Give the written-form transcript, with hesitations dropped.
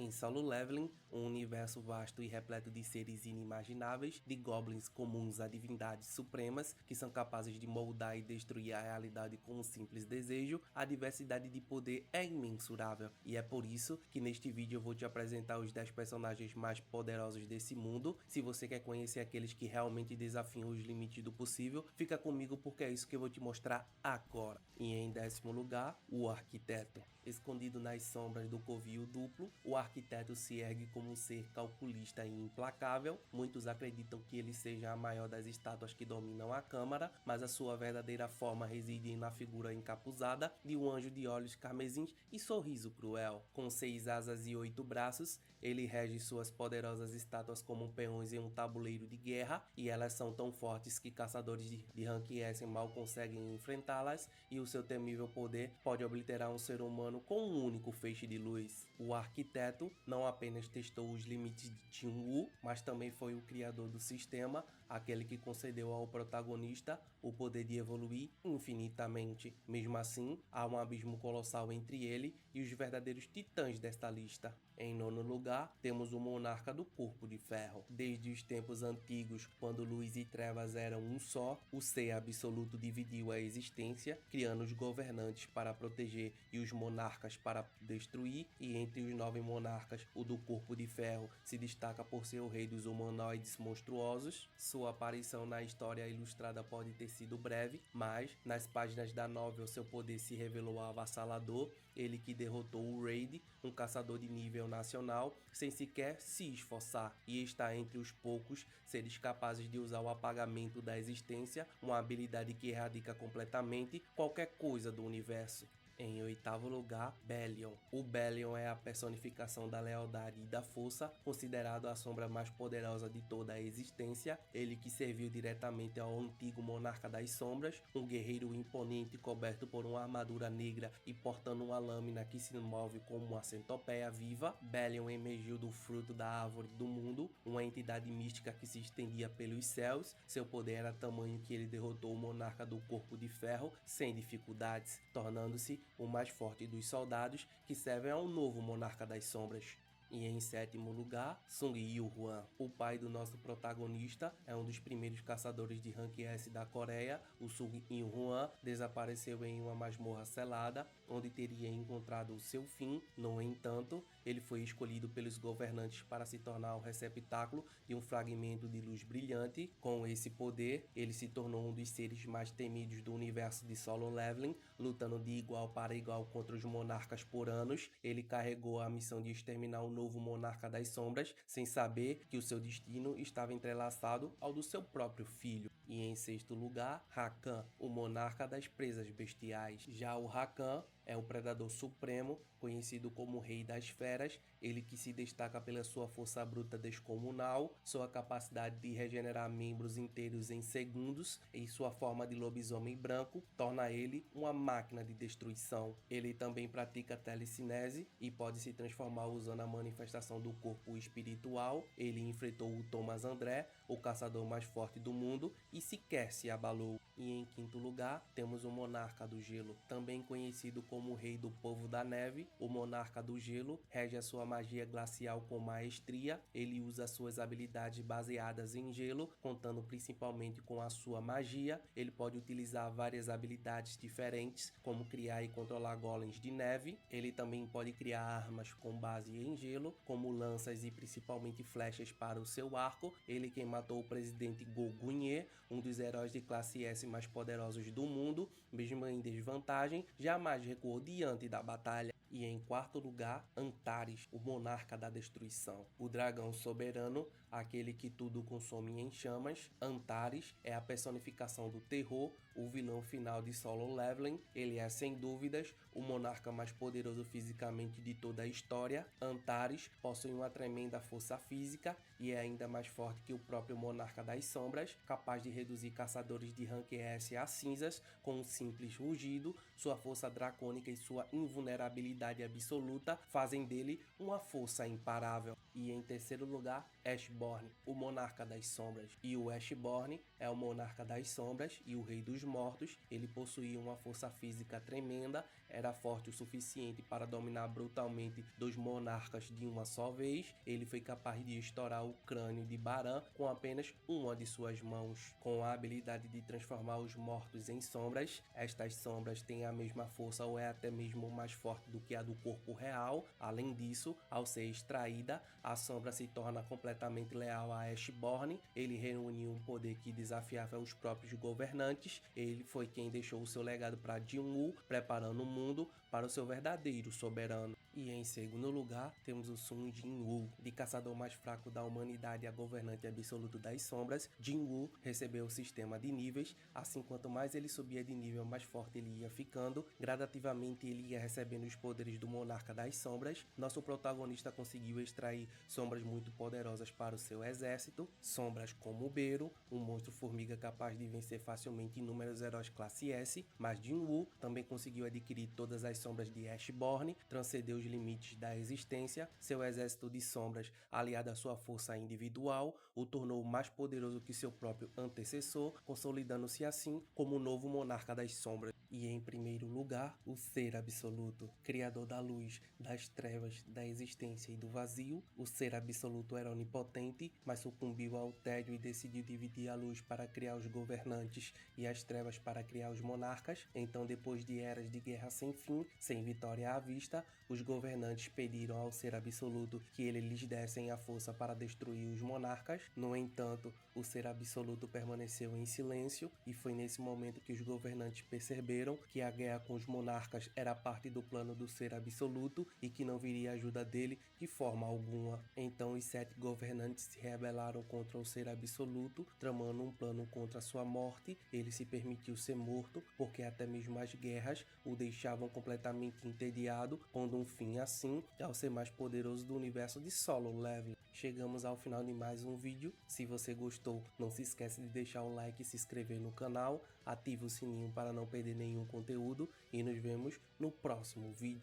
Em Solo Leveling, um universo vasto e repleto de seres inimagináveis, de goblins comuns a divindades supremas, que são capazes de moldar e destruir a realidade com um simples desejo, a diversidade de poder é imensurável. E é por isso que neste vídeo eu vou te apresentar os 10 personagens mais poderosos desse mundo. Se você quer conhecer aqueles que realmente desafiam os limites do possível, fica comigo porque é isso que eu vou te mostrar agora. E em 10º lugar, o Arquiteto. Escondido nas sombras do covil duplo, o arquiteto se ergue como um ser calculista e implacável. Muitos acreditam que ele seja a maior das estátuas que dominam a câmara, mas a sua verdadeira forma reside na figura encapuzada de um anjo de olhos carmesins e sorriso cruel. Com 6 asas e 8 braços, ele rege suas poderosas estátuas como peões em um tabuleiro de guerra, e elas são tão fortes que caçadores de rank S mal conseguem enfrentá-las, e o seu temível poder pode obliterar um ser humano com um único feixe de luz. O arquiteto não apenas testou os limites de Jinwoo, mas também foi o criador do sistema, aquele que concedeu ao protagonista o poder de evoluir infinitamente. Mesmo assim, há um abismo colossal entre ele e os verdadeiros titãs desta lista. Em 9º lugar, temos o Monarca do Corpo de Ferro. Desde os tempos antigos, quando luz e trevas eram um só, o Ser Absoluto dividiu a existência, criando os governantes para proteger e os monarcas para destruir, e entre os 9 monarcas, o do Corpo de Ferro se destaca por ser o rei dos humanoides monstruosos. Sua aparição na história ilustrada pode ter sido breve, mas nas páginas da novel seu poder se revelou avassalador, ele que derrotou o Raid, um caçador de nível nacional, sem sequer se esforçar, e está entre os poucos seres capazes de usar o apagamento da existência, uma habilidade que erradica completamente qualquer coisa do universo. Em 8º lugar, Bellion. O Bellion é a personificação da lealdade e da força, considerado a sombra mais poderosa de toda a existência, ele que serviu diretamente ao antigo monarca das sombras, um guerreiro imponente coberto por uma armadura negra e portando uma lâmina que se move como uma centopeia viva. Bellion emergiu do fruto da árvore do mundo, uma entidade mística que se estendia pelos céus. Seu poder era tamanho que ele derrotou o monarca do Corpo de Ferro sem dificuldades, tornando-se o mais forte dos soldados que servem ao novo monarca das sombras. E em 7º lugar, Sung Yil-hwan. O pai do nosso protagonista é um dos primeiros caçadores de rank S da Coreia. O Sung Yil-hwan desapareceu em uma masmorra selada, onde teria encontrado o seu fim. No entanto, ele foi escolhido pelos governantes para se tornar o receptáculo de um fragmento de luz brilhante. Com esse poder, ele se tornou um dos seres mais temidos do universo de Solo Leveling, lutando de igual para igual contra os monarcas por anos. Ele carregou a missão de exterminar o novo monarca das sombras, sem saber que o seu destino estava entrelaçado ao do seu próprio filho. E em 6º lugar, Rakan, o monarca das presas bestiais. Já o Rakan é o predador supremo, conhecido como Rei das Feras, ele que se destaca pela sua força bruta descomunal, sua capacidade de regenerar membros inteiros em segundos e sua forma de lobisomem branco torna ele uma máquina de destruição. Ele também pratica telecinese e pode se transformar usando a manifestação do corpo espiritual. Ele enfrentou o Thomas André, o caçador mais forte do mundo, e sequer se abalou. E em 5º lugar, temos o Monarca do Gelo, também conhecido como o Rei do Povo da Neve. O Monarca do Gelo rege a sua magia glacial com maestria. Ele usa suas habilidades baseadas em gelo, contando principalmente com a sua magia. Ele pode utilizar várias habilidades diferentes, como criar e controlar golems de neve. Ele também pode criar armas com base em gelo, como lanças e principalmente flechas para o seu arco. Ele quem matou o presidente Go Gunye, um dos heróis de classe S mais poderosos do mundo, mesmo em desvantagem, jamais recuou diante da batalha. E em 4º lugar, Antares, o monarca da destruição. O dragão soberano, aquele que tudo consome em chamas. Antares é a personificação do terror, o vilão final de Solo Leveling. Ele é sem dúvidas o monarca mais poderoso fisicamente de toda a história. Antares possui uma tremenda força física e é ainda mais forte que o próprio monarca das sombras, capaz de reduzir caçadores de rank S a cinzas com um simples rugido. Sua força dracônica e sua invulnerabilidade absoluta fazem dele uma força imparável. E em terceiro lugar, Ashborn, o Monarca das Sombras. E o Ashborn é o Monarca das Sombras e o Rei dos Mortos. Ele possuía uma força física tremenda, era forte o suficiente para dominar brutalmente 2 monarcas de uma só vez. Ele foi capaz de estourar o crânio de Baran com apenas uma de suas mãos. Com a habilidade de transformar os mortos em sombras, estas sombras têm a mesma força ou é até mesmo mais forte do que a do corpo real. Além disso, ao ser extraída, a sombra se torna completamente leal a Ashborn. Ele reúne um poder que desafiava os próprios governantes. Ele foi quem deixou o seu legado para Jinwoo, preparando o mundo para o seu verdadeiro soberano. E em segundo lugar, temos o Sun Jinwoo, de caçador mais fraco da humanidade a governante absoluto das sombras. Jinwoo recebeu o sistema de níveis, assim quanto mais ele subia de nível, mais forte ele ia ficando. Gradativamente ele ia recebendo os poderes do Monarca das Sombras. Nosso protagonista conseguiu extrair sombras muito poderosas para o seu exército, sombras como Beru, um monstro formiga capaz de vencer facilmente inúmeros heróis classe S, mas Jinwoo também conseguiu adquirir todas as sombras de Ashborn, transcendeu os limites da existência. Seu exército de sombras, aliado à sua força individual, o tornou mais poderoso que seu próprio antecessor, consolidando-se assim como o novo monarca das sombras. E em primeiro lugar, o Ser Absoluto, criador da luz, das trevas, da existência e do vazio. O Ser Absoluto era onipotente, mas sucumbiu ao tédio e decidiu dividir a luz para criar os governantes e as trevas para criar os monarcas. Então, depois de eras de guerra sem fim, sem vitória à vista, os governantes pediram ao Ser Absoluto que ele lhes dessem a força para destruir os monarcas. No entanto, o Ser Absoluto permaneceu em silêncio e foi nesse momento que os governantes perceberam que a guerra com os monarcas era parte do plano do Ser Absoluto e que não viria ajuda dele de forma alguma. Então os 7 governantes se rebelaram contra o Ser Absoluto, tramando um plano contra sua morte. Ele se permitiu ser morto porque até mesmo as guerras o deixavam completamente entediado, pondo um fim assim ao ser mais poderoso do universo de Solo Leveling. Chegamos ao final de mais um vídeo. Se você gostou, não se esquece de deixar o like e se inscrever no canal, ative o sininho para não perder nenhum conteúdo e nos vemos no próximo vídeo.